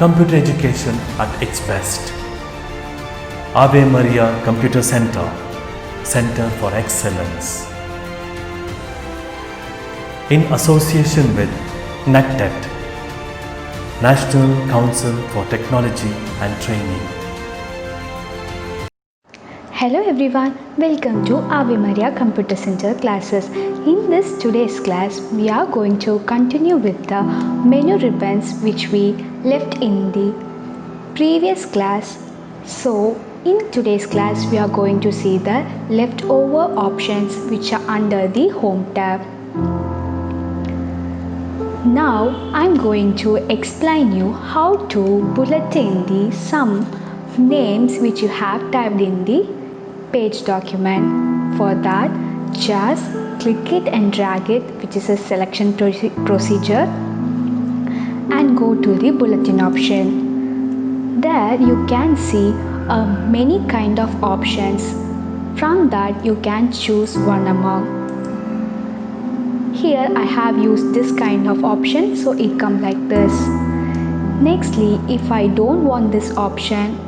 computer education at its best. Ave Maria Computer Center, Center for Excellence. In association with NACTET, National Council for Technology and Training. Hello everyone, welcome to Ave Maria Computer Center classes. In this today's class, we are going to continue with the menu ribbons which we left in the previous class. So, in today's class, we are going to see the leftover options which are under the Home tab. Now, I'm going to explain you how to bulletin the some names which you have typed in the page document. For that, just click it and drag it, which is a selection procedure, and go to the bulletin option. There you can see many kind of options. From that you can choose one among. Here I have used this kind of option, so it comes like this. Nextly, if I don't want this option,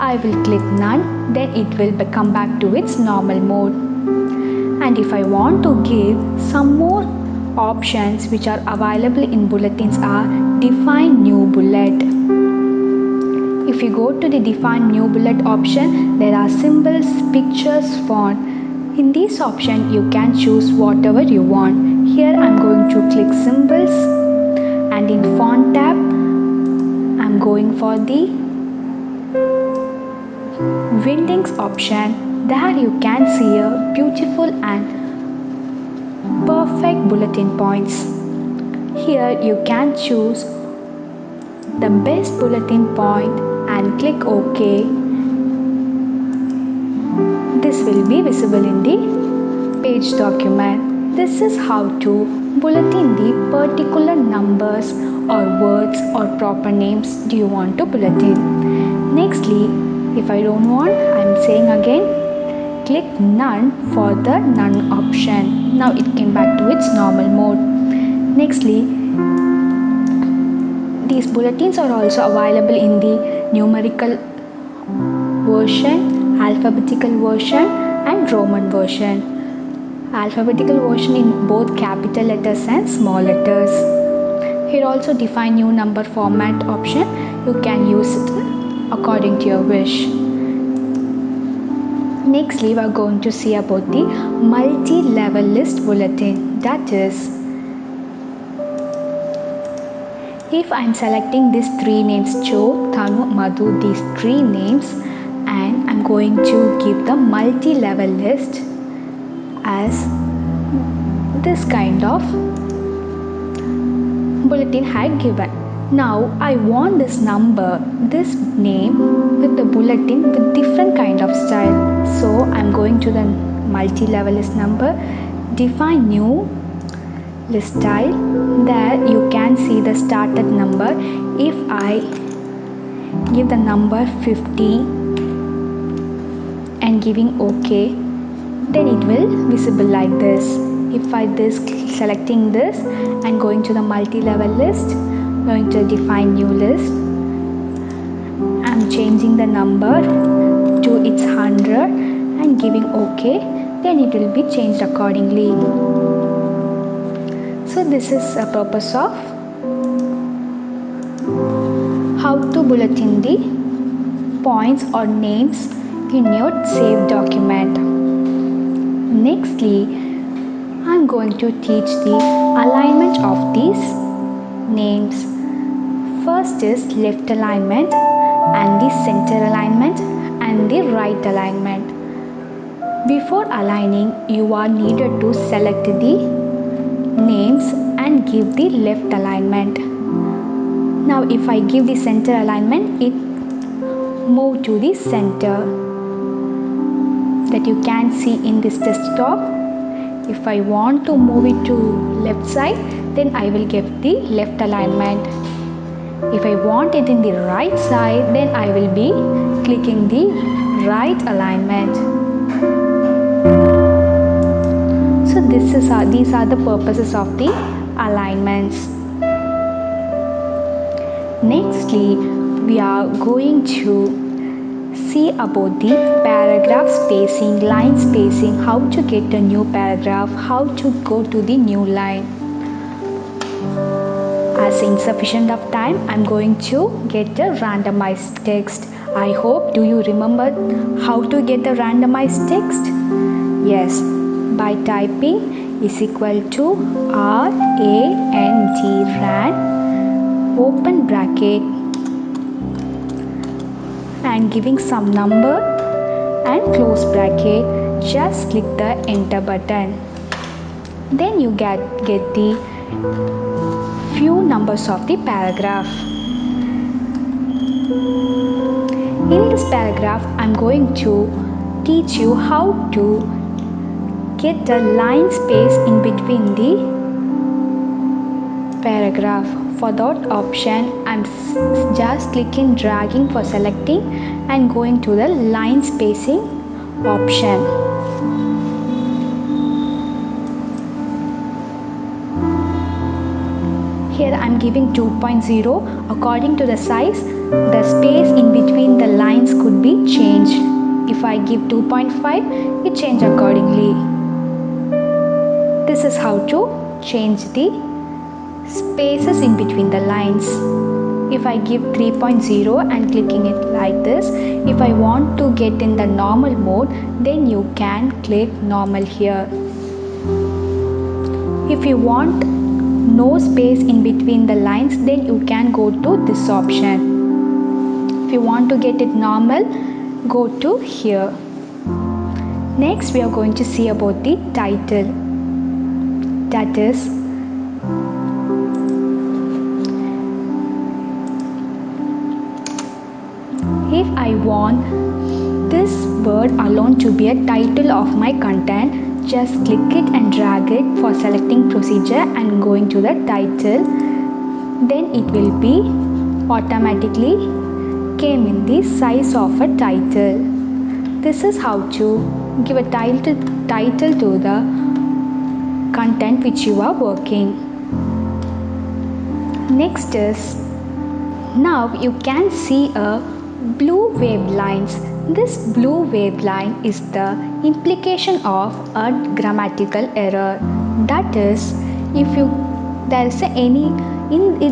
I will click none, then it will come back to its normal mode. And if I want to give some more options which are available in bulletins are define new bullet. If you go to the define new bullet option, there are symbols, pictures, font. In this option you can choose whatever you want. Here I am going to click symbols, and in font tab I am going for the Windings option. There you can see a beautiful and perfect bulletin points. Here you can choose the best bulletin point and click OK. This will be visible in the page document. This is how to bulletin the particular numbers or words or proper names do you want to bulletin. Nextly, if I don't want, I am saying again, click none for the none option. Now it came back to its normal mode. Nextly, these bulletins are also available in the numerical version, alphabetical version and Roman version. Alphabetical version in both capital letters and small letters. Here also define new number format option. You can use it according to your wish. Nextly, we are going to see about the multi-level list bulletin. That is, if I am selecting these three names, Joe, Thanu, Madhu, these three names, and I am going to give the multi-level list as this kind of bulletin I had given. Now I want this number, this name with the bulletin with different kind of style. So I'm going to the multi-level list number, define new list style. There you can see the started number. If I give the number 50 and giving OK, then it will visible like this. If I selecting this and going to the multi-level list, going to define new list, I'm changing the number to its 100 and giving OK, then it will be changed accordingly. So this is a purpose of how to bulletin the points or names in your saved document. Nextly, I'm going to teach the alignment of these names. First is left alignment and the center alignment and the right alignment. Before aligning, you are needed to select the names and give the left alignment. Now if I give the center alignment, it move to the center that you can see in this desktop. If I want to move it to left side, then I will give the left alignment. If I want it in the right side, then I will be clicking the right alignment. So these are the purposes of the alignments. Nextly, we are going to see about the paragraph spacing, line spacing, how to get a new paragraph, how to go to the new line. As insufficient of time, I'm going to get a randomized text. I hope do you remember how to get a randomized text? Yes, by typing is equal to RAND, ran, open bracket, and giving some number and close bracket. Just click the enter button. Then you get the few numbers of the paragraph. In this paragraph, I'm going to teach you how to get a line space in between the paragraph. For that option, I'm just clicking dragging for selecting and going to the line spacing option. Here I'm giving 2.0. According to the size, the space in between the lines could be changed. If I give 2.5, it changes accordingly. This is how to change the spaces in between the lines. If I give 3.0 and clicking it like this, if I want to get in the normal mode, then you can click normal here. If you want no space in between the lines, then you can go to this option. If you want to get it normal, go to here. Next, we are going to see about the title. That is, if I want this word alone to be a title of my content, just click it and drag it for selecting procedure and going to the title. Then it will be automatically came in the size of a title. This is how to give a title to the content which you are working. Next is, now you can see a blue wave lines. This blue wave line is the implication of a grammatical error. That is, if there is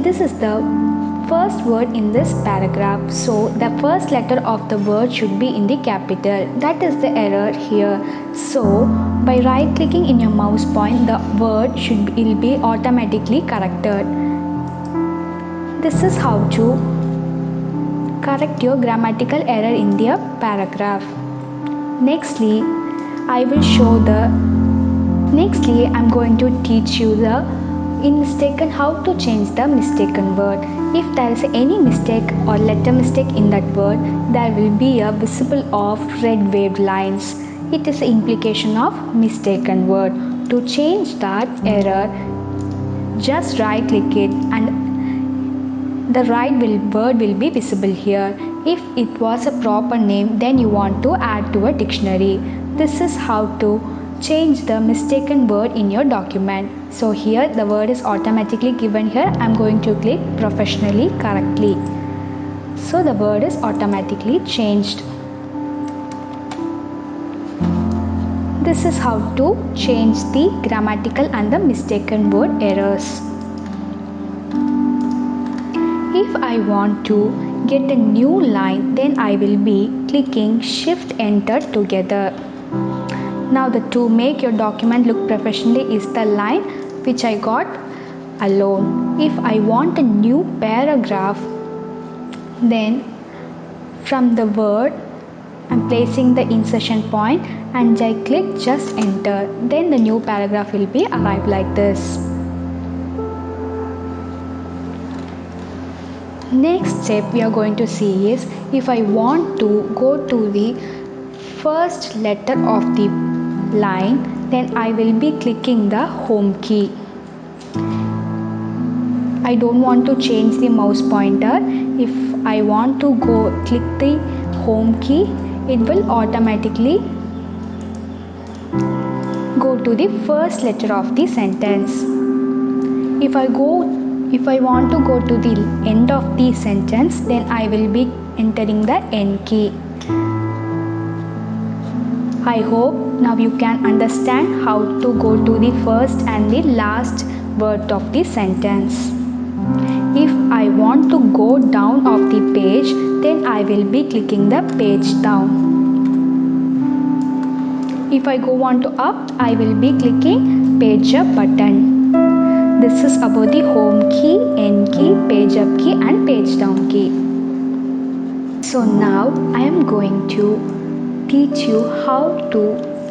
this is the first word in this paragraph, so the first letter of the word should be in the capital. That is the error here. So by right clicking in your mouse point, the word will be automatically corrected. This is how to correct your grammatical error in the paragraph. Nextly, I'm going to teach you how to change the mistaken word. If there is any mistake or letter mistake in that word, there will be a visible of red waved lines. It is an implication of mistaken word. To change that error, just right click it and the word will be visible here. If it was a proper name, then you want to add to a dictionary. This is how to change the mistaken word in your document. So here the word is automatically given here. I'm going to click professionally correctly. So the word is automatically changed. This is how to change the grammatical and the mistaken word errors. If I want to get a new line, then I will be clicking Shift Enter together. Now to make your document look professionally is the line which I got alone. If I want a new paragraph, then from the word I'm placing the insertion point and I click just enter. Then the new paragraph will be arrived like this. Next step we are going to see is, if I want to go to the first letter of the line, then I will be clicking the home key. I don't want to change the mouse pointer. If I want to click the home key, it will automatically go to the first letter of the sentence. If I go If I want to go to the end of the sentence, then I will be entering the end key. I hope now you can understand how to go to the first and the last word of the sentence. If I want to go down of the page, then I will be clicking the page down. If I go on to up, I will be clicking page up button. This is about the home key, end key, page up key and page down key. So now I am going to teach you how to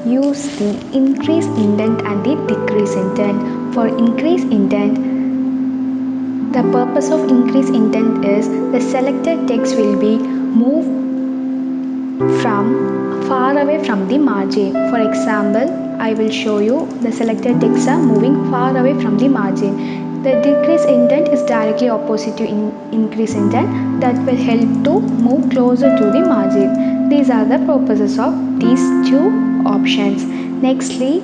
use the increase indent and the decrease indent. For increase indent, the purpose of increase indent is the selected text will be moved from far away from the margin. For example, I will show you the selected texts are moving far away from the margin. The decrease indent is directly opposite to increase indent, that will help to move closer to the margin. These are the purposes of these two options. Nextly,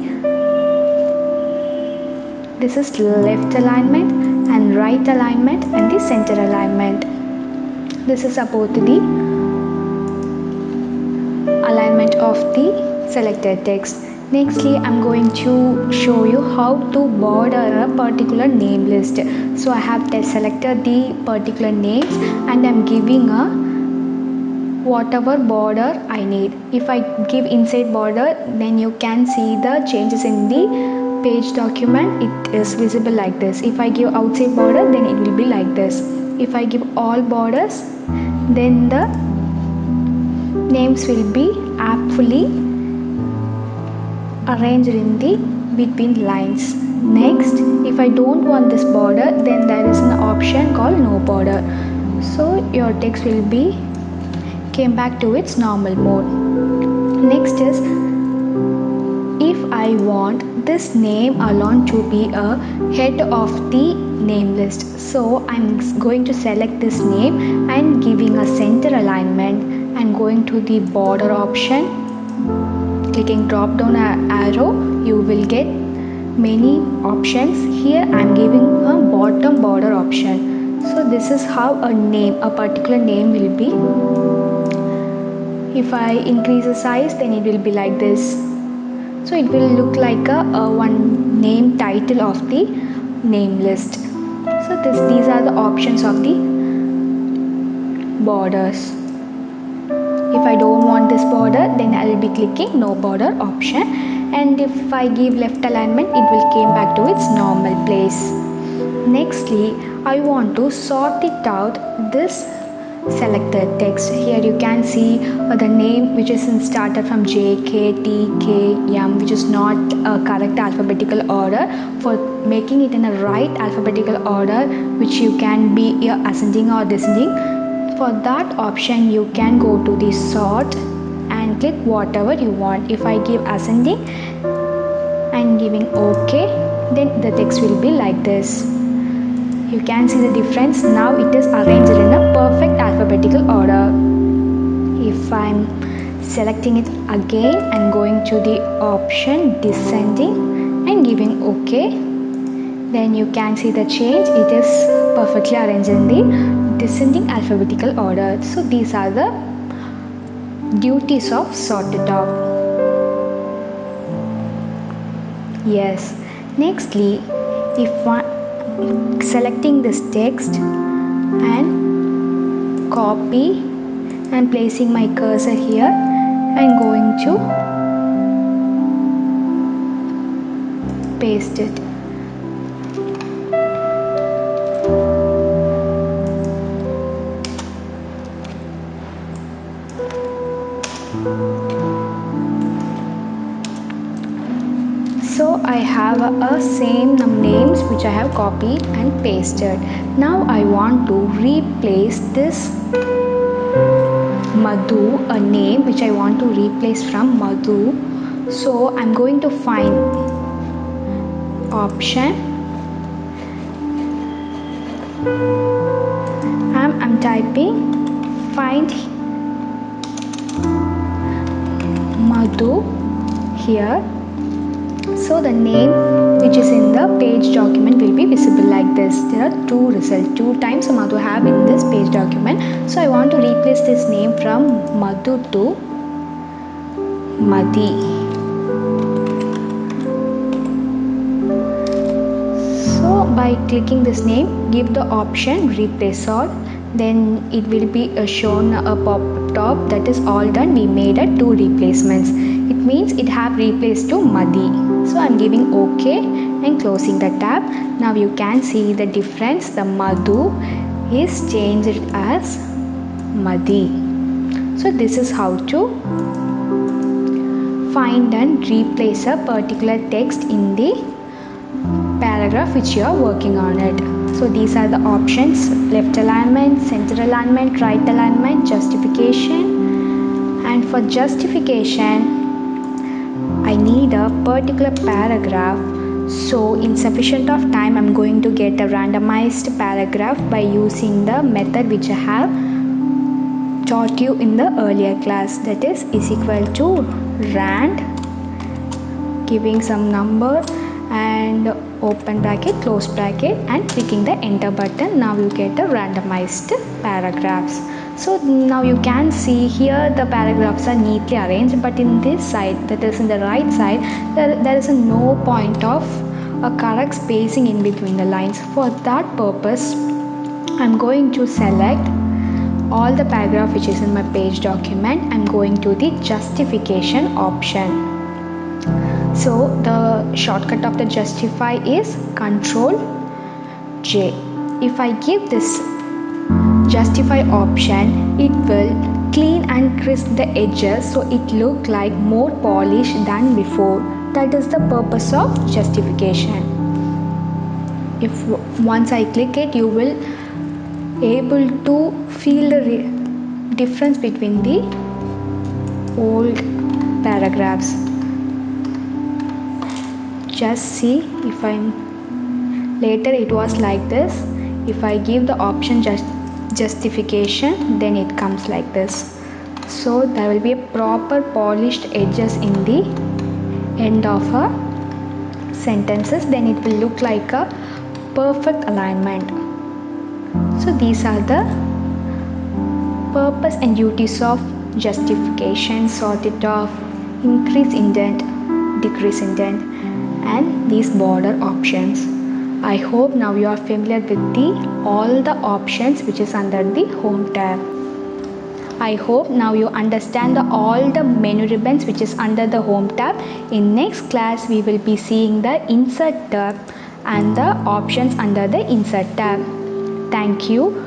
this is left alignment and right alignment and the center alignment. This is about the alignment of the selected text. Nextly, I'm going to show you how to border a particular name list. So I have selected the particular names and I'm giving a whatever border I need. If I give inside border, then you can see the changes in the page document. It is visible like this. If I give outside border, then it will be like this. If I give all borders, then the names will be aptly arranged in the between lines. Next, if I don't want this border, then there is an option called no border. So your text will be came back to its normal mode. Next is, if I want this name alone to be a head of the name list, so I'm going to select this name and giving a center alignment and going to the border option, clicking drop down arrow, you will get many options. Here I'm giving a bottom border option. So this is how a particular name will be. If I increase the size, then it will be like this. So it will look like a one name title of the name list. So these are the options of the borders. If I don't want this border, then I will be clicking no border option, and if I give left alignment, it will came back to its normal place. Nextly, I want to sort it out this selected text. Here you can see the name which is started from J, K, T, K, M, which is not a correct alphabetical order. For making it in a right alphabetical order, which you can be ascending or descending, for that option you can go to the sort and click whatever you want. If I give ascending and giving OK, then the text will be like this. You can see the difference. Now it is arranged in a perfect alphabetical order. If I'm selecting it again and going to the option descending and giving OK, then you can see the change. It is perfectly arranged in the descending alphabetical order. So these are the duties of sort it out. Yes. Nextly, if one selecting this text and copy and placing my cursor here and going to paste it. So I have a same names which I have copied and pasted. Now I want to replace this Madhu, a name which I want to replace from Madhu. So I'm going to find option. I'm typing find Madhu here. So the name which is in the page document will be visible like this. There are two results, 2 times Madhu have in this page document. So I want to replace this name from Madhu to Madi. So by clicking this name, give the option replace all, then it will be shown a pop-up top that is all done. We made a 2 replacements. It means it have replaced to Madi. So I'm giving OK and closing the tab. Now you can see the difference. The Madhu is changed as Madi. So this is how to find and replace a particular text in the paragraph which you are working on it. So these are the options: left alignment, center alignment, right alignment, justification. And for justification, I need a particular paragraph. So in sufficient of time, I'm going to get a randomized paragraph by using the method which I have taught you in the earlier class, that is equal to rand, giving some number and open bracket, close bracket, and clicking the enter button. Now you get a randomized paragraphs. So now you can see here the paragraphs are neatly arranged, but in this side, that is in the right side, there is no point of a correct spacing in between the lines. For that purpose, I'm going to select all the paragraph which is in my page document. I'm going to the justification option. So the shortcut of the justify is Ctrl J. If I give this justify option, it will clean and crisp the edges, so it look like more polished than before. That is the purpose of justification. If once I click it, you will able to feel the difference between the old paragraphs. Just see, if I'm later it was like this. If I give the option justification, then it comes like this. So there will be a proper polished edges in the end of a sentences, then it will look like a perfect alignment. So these are the purpose and duties of justification: sort it off, increase indent, decrease indent, and these border options. I hope now you are familiar with all the options which is under the home tab. I hope now you understand all the menu ribbons which is under the home tab. In next class we will be seeing the insert tab and the options under the insert tab. Thank you.